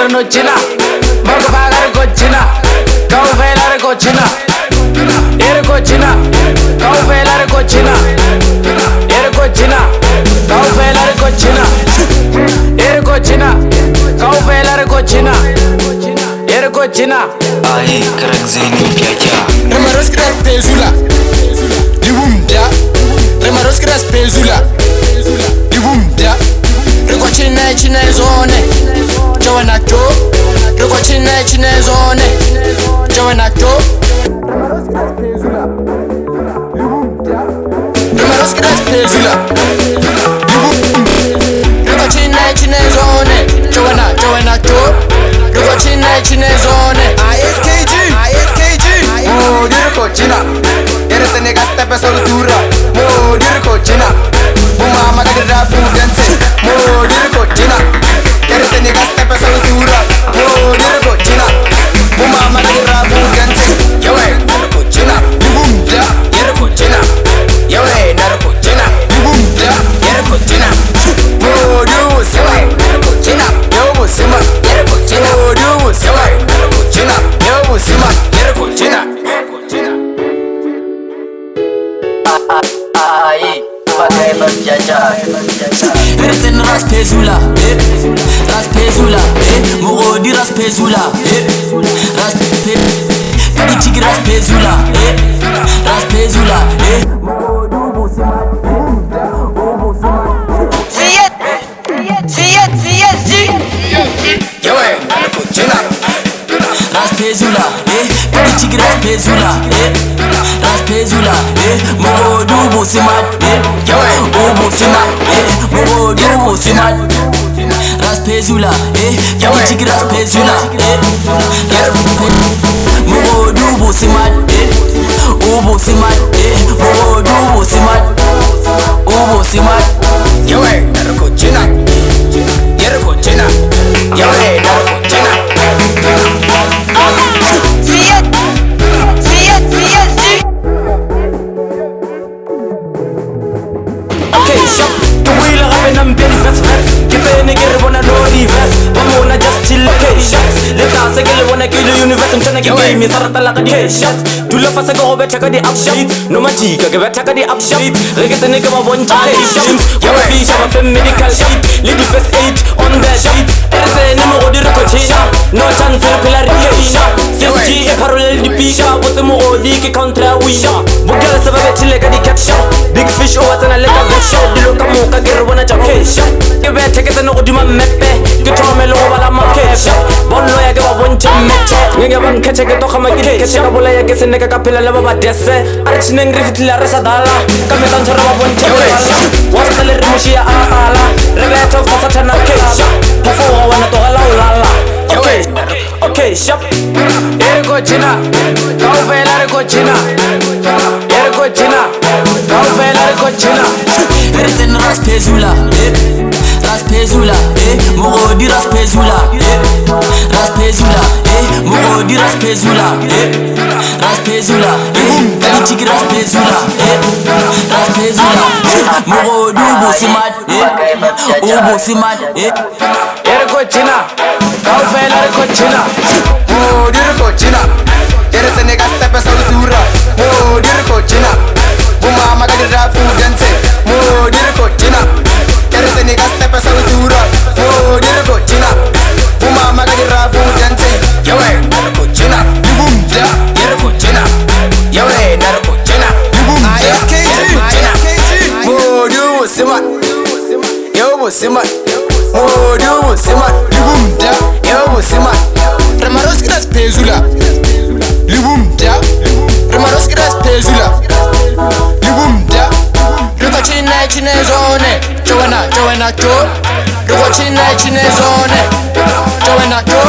nuchina Mogo pagar cochina Kau felar cochina Ere cochina Kau felar cochina Ere cochina Kau felar cochina Ere cochina Kau felar cochina Ere cochina Ai, crack zeni piaja Remaros kras pezula Libumda Remaros kras pezula Libumda Riko chine zone Jowana jo Riko chine zone Jowana jo Remaros kras pezula Libumda Remaros kras pezula Riko chine zone Jowana jo Riko chine zone ISKG Modir cochina Eres en negasta peso dura Modir cochina Buma magadira fudense Modir cochina Eres en negasta peso dura Modir cochina Buma magadira fudense Yawe nar cochina Libumda Yer cochina Yawe nar cochina Libumda Yer cochina Modu sewa nar cochina Yawe sima Yer cochina Modu sewa nar cochina Yawe sima Yer cochina Ai, pakai berjajar Reten ras pezula, ras pezula, Mogodi ras pezula, ras pe, kadi chigi ras pezula, ras pezula, Mogodu busimat, CSG Yawe nar cochina ras pezula, kadi chigi ras pezula, ras pezula, Mogodu busimat, Yawe busimat, Mogodu busimat, ras pezula, kadi chigi ras pezula, ras Mogodu busimat, busimat, Mogodu busimat, busimat. Yawe nar cochina Yer cochina Yawe nar cochina Okay, shop The wheel of having them belly fast Get the nigga wanna know the vest One wanna just chill okay, shots Let us girl wanna kill the universe I'm tryna get game Sarata like the headshots Do love us go better the upshot No magic I better the upshot Reggae the nigga want patience Yawe fish have a medical sheet Lead the first aid on the sheet Erse nimo go dire cochina No chance to clarification CSG e parallel di pisha What's mo go di che contra wisha Bugala sa vabe chile ka di caption Big fish over tana leka vesho Dilo ka mo ka gero wana jakesha Ke bete ke tano go di ma mepe Ke tome lo bala ma kesha Bonlo ya ke wa bonche meche Ngenge ban keche ke to kama gide Keche ka bola ya ke se neka ka pila leba ba dese Archi nengri fitila resa dala Kame kan tara wa bonche kesha Wasta le rimushi ya ala Rebeto fasa tana kesha Pufo wa wana to ala ulala Okay, shop Ere cochina Kau felar cochina Ere cochina Kau felar cochina Reten ras pezula, Mogodi ras pezula, Mogodi ras pezula, kadi chigi ras pezula, Mogodu busimat, busimat, Ere cochina Kau felar cochina Modir cochina Eres en negasta peso dura Modir cochina Buma magadira fudense Modir cochina Eres en negasta peso dura Modir cochina Buma magadira fudense Yawe nar cochina Libumda Yer cochina Yawe nar cochina Libumda ISKG Modu busimat Yo busimat Modu busimat Libumda Yo busimat Remaros kras pezula Libumda Remaros kras pezula Libumda Riko chine zone Jowana jo Riko chine zone Jowana jo